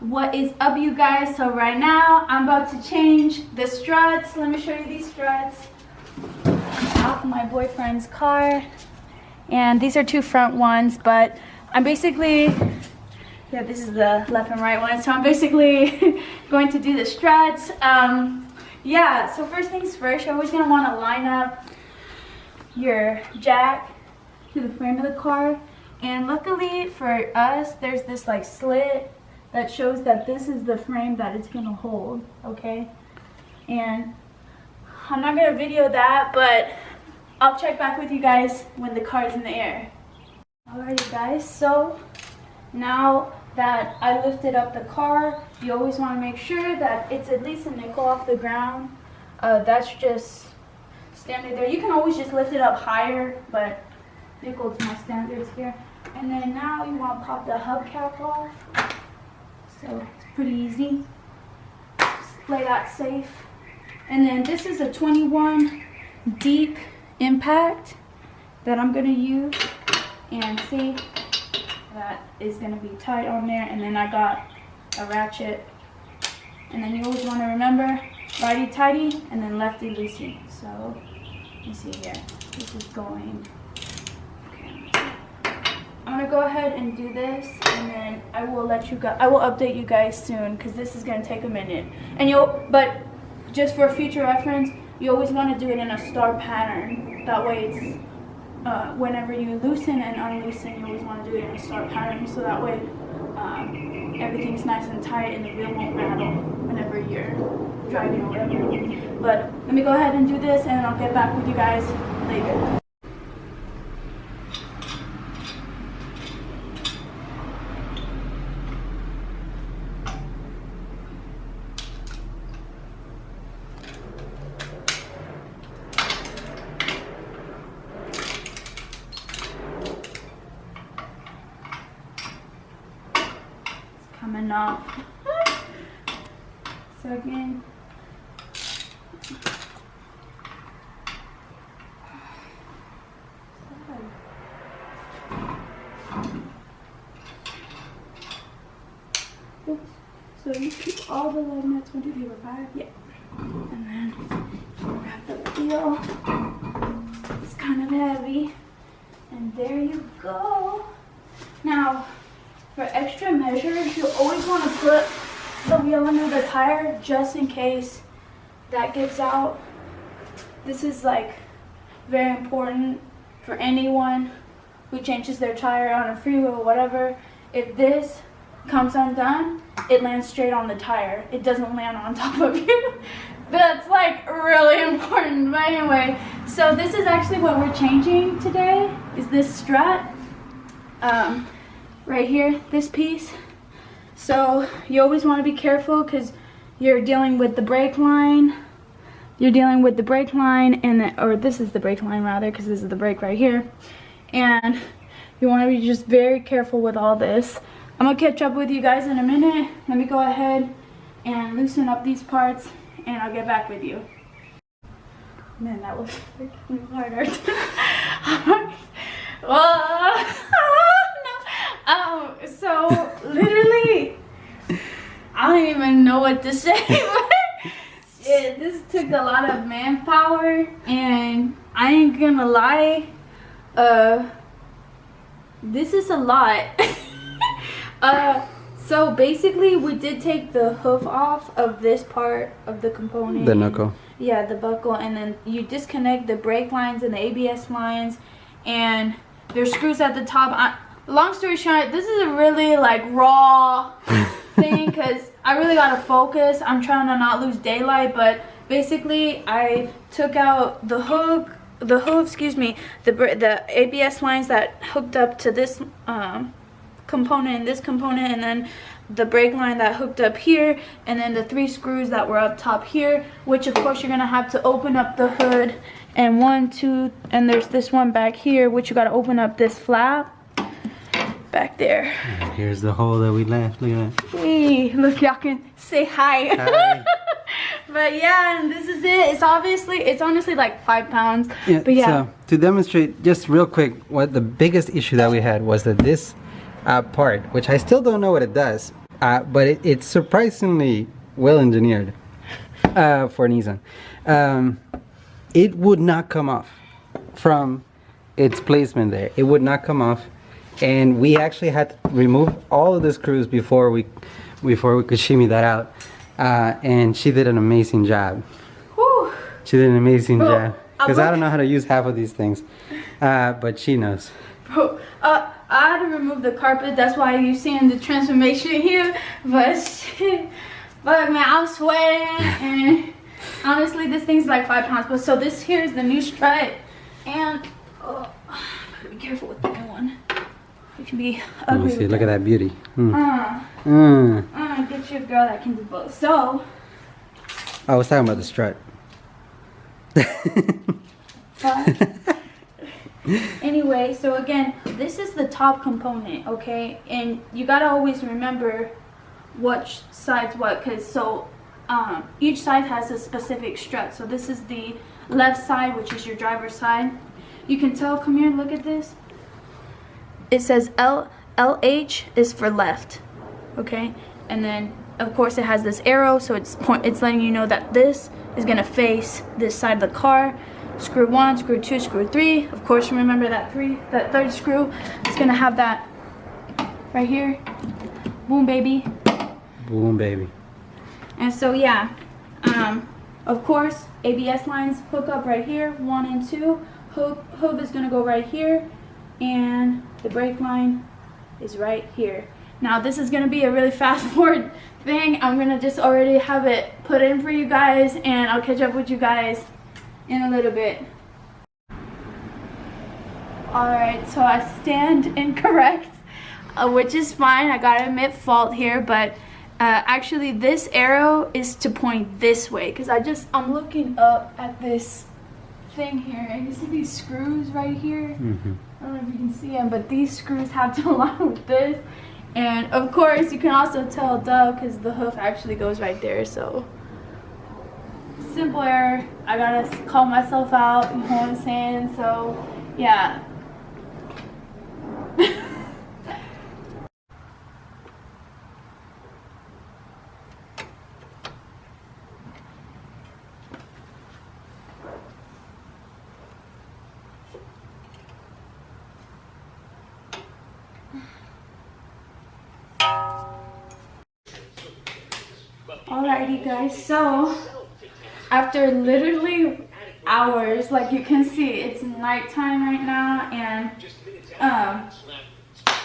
What is up, you guys? So right now I'm about to change the struts. Let me show you these struts off my boyfriend's car, and these are two front ones, but I'm basically, yeah, this is the left and right one, so I'm basically going to do the struts. Yeah, so first things first, you're always going to want to line up your jack to the frame of the car, and luckily for us there's this like slit that shows that this is the frame that it's going to hold, okay? And I'm not going to video that, but I'll check back with you guys when the car's in the air. Alrighty guys, so now that I lifted up the car, you always want to make sure that it's at least a nickel off the ground. That's just standard there. You can always just lift it up higher, but nickel's my standards here. And then now you want to pop the hubcap off. So it's pretty easy. Just play that safe. And then this is a 21 deep impact that I'm going to use. And see, that is going to be tight on there. And then I got a ratchet. And then you always want to remember righty tighty and then lefty loosey. So you see here, this is going. I'm gonna go ahead and do this, and then I will let you guys. I will update you guys soon because this is gonna take a minute. And but just for future reference, you always want to do it in a star pattern. That way, it's whenever you loosen and unloosen, you always want to do it in a star pattern. So that way, everything's nice and tight, and the wheel won't rattle whenever you're driving or whatever. But let me go ahead and do this, and I'll get back with you guys later. Coming off. So again, oops. So you keep all the lug nuts. 1, 2, 3, 4, 5. Yeah. And then wrap up the wheel. It's kind of heavy. And there you go. Now, for extra measures, you always want to put the wheel under the tire just in case that gives out. This is like very important for anyone who changes their tire on a freeway or whatever. If this comes undone, it lands straight on the tire. It doesn't land on top of you. That's like really important. But anyway, so this is actually what we're changing today, is this strut. Right here, this piece. So you always want to be careful because you're dealing with the brake line. You're dealing with the brake line, or this is the brake line rather, because this is the brake right here. And you want to be just very careful with all this. I'm gonna catch up with you guys in a minute. Let me go ahead and loosen up these parts, and I'll get back with you. Man, that was freaking harder. Well, so literally, I don't even know what to say. This took a lot of manpower, and I ain't gonna lie, this is a lot. So basically, we did take the hoof off of this part of the component. The knuckle. Yeah, the buckle, and then you disconnect the brake lines and the ABS lines, and there's screws at the top. Long story short, this is a really like raw thing because I really gotta focus. I'm trying to not lose daylight, but basically I took out the hook, the ABS lines that hooked up to this component and this component, and then the brake line that hooked up here, and then the 3 screws that were up top here, which of course you're gonna have to open up the hood, and 1, 2, and there's this one back here, which you gotta open up this flap back there. And here's the hole that we left. Look at that. Hey, look, y'all can say hi. Hi. But yeah, and this is it. It's honestly like 5 pounds. Yeah, but yeah. So to demonstrate just real quick, what the biggest issue that we had was that this part, which I still don't know what it does, but it's surprisingly well engineered for Nissan. It would not come off from its placement there. It would not come off, and we actually had to remove all of the screws before we could shimmy that out. And she did an amazing job. Whew. She did an amazing job. Because I don't know how to use half of these things, but she knows. Bro, I had to remove the carpet. That's why you seeing the transformation here. But man, I'm sweating, and honestly, this thing's like 5 pounds. But so this here is the new strut, and oh, gotta be careful with the new one. It can be ugly. Let me see. Look at that beauty. Get you a girl that can do both. So I was talking about the strut. Anyway, so again, this is the top component, okay? And you gotta always remember which side's what, because each side has a specific strut. So this is the left side, which is your driver's side. You can tell, come here, look at this. It says LH is for left, okay? And then of course it has this arrow, so it's letting you know that this is gonna face this side of the car. Screw 1, screw 2, screw 3. Of course, remember that third screw is gonna have that right here. Boom, baby. Boom, baby. And so yeah, of course, ABS lines hook up right here, 1 and 2. Hub is gonna go right here, and the brake line is right here. Now this is gonna be a really fast forward thing. I'm gonna just already have it put in for you guys, and I'll catch up with you guys in a little bit. Alright, so I stand incorrect, which is fine. I gotta admit fault here, but actually this arrow is to point this way, because I'm looking up at this thing here, and you see these screws right here? I don't know if you can see them, but these screws have to align with this. And of course you can also tell, duh, because the hoof actually goes right there. So simple error. I gotta call myself out, you know what I'm saying? So yeah. Alrighty guys, so after literally hours, like you can see, it's nighttime right now, and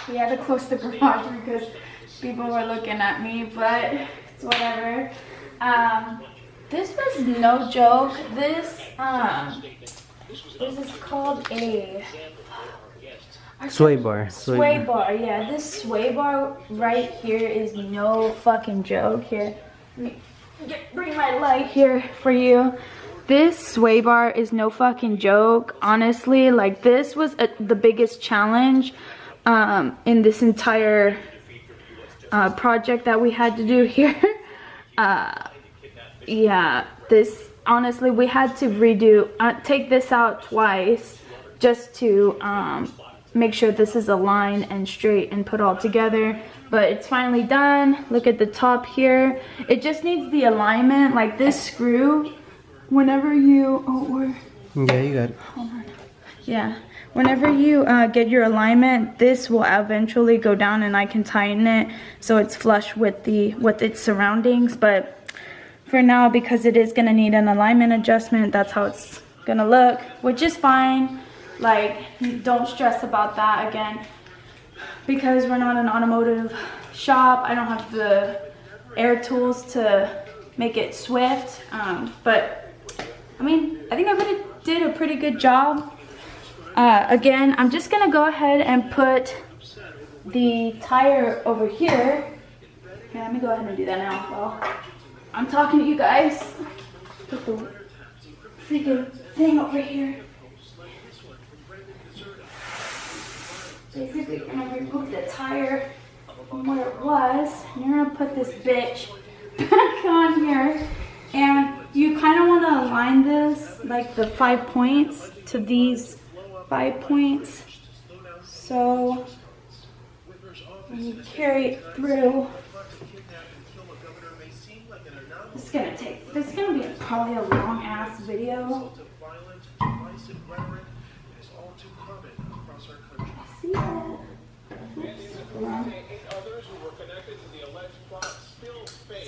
we had to close the garage because people were looking at me, but it's whatever. This was no joke. This is called a sway bar. Sway bar, yeah. This sway bar right here is no fucking joke. Here, let me bring my light here for you. This sway bar is no fucking joke. Honestly, like this was the biggest challenge in this entire project that we had to do here. Yeah, this honestly we had to redo, take this out twice just to make sure this is aligned and straight and put all together. But it's finally done. Look at the top here. It just needs the alignment. Like this screw, whenever you, yeah, you got it. Hold on. Yeah, whenever you get your alignment, this will eventually go down and I can tighten it so it's flush with its surroundings. But for now, because it is gonna need an alignment adjustment, that's how it's gonna look, which is fine. Like, don't stress about that. Again, because we're not an automotive shop, I don't have the air tools to make it swift. But I mean, I think I did a pretty good job. Again, I'm just gonna go ahead and put the tire over here. Okay, let me go ahead and do that now while I'm talking to you guys. Put the freaking thing over here. Basically, I'm gonna remove the tire from where it was. And you're gonna put this bitch back on here. And you kind of want to align this, like the 5 points, to these 5 points. So when you carry it through, This is gonna be probably a long ass video. See that?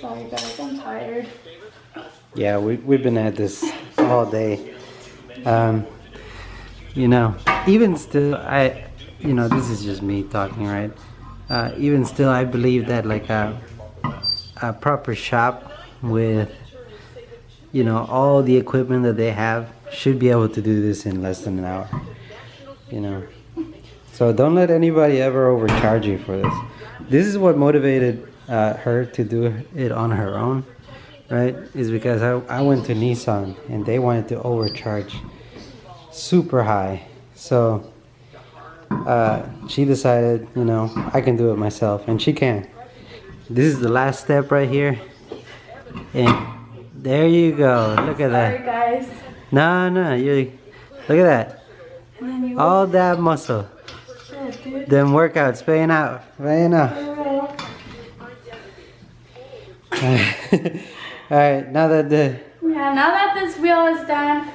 Sorry guys, I'm tired. Yeah, we've been at this all day. You know, even still, this is just me talking, right? Even still, I believe that like a proper shop with, all the equipment that they have should be able to do this in less than an hour. So don't let anybody ever overcharge you for this. This is what motivated her to do it on her own, right? Is because I went to Nissan and they wanted to overcharge super high. So she decided, I can do it myself, and she can. This is the last step right here. And there you go. Look at that. Sorry guys. No, look at that. All that muscle. Shit, dude. Them workouts paying out. Alright, now that this wheel is done,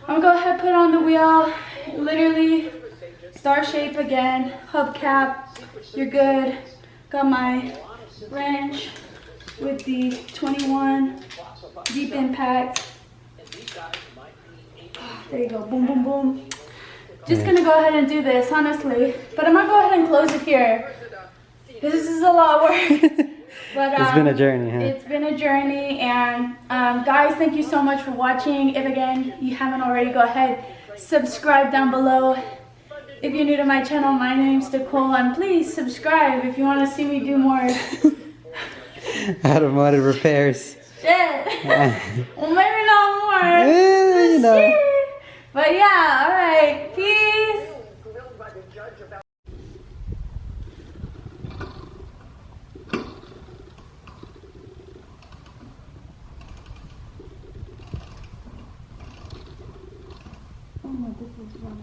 I'm gonna go ahead and put on the wheel. Literally star shape again, hubcap, you're good. Got my wrench with the 21 deep impact. There you go, boom, boom, boom. Just gonna go ahead and do this, honestly. But I'm gonna go ahead and close it here. This is a lot of work. But it's been a journey, huh? It's been a journey, and guys, thank you so much for watching. If again you haven't already, go ahead, subscribe down below. If you're new to my channel, my name's Nicole, and please subscribe if you want to see me do more automotive repairs. Shit. Well, maybe not more. Shit. But yeah, alright. Peace. Oh no, this is wrong.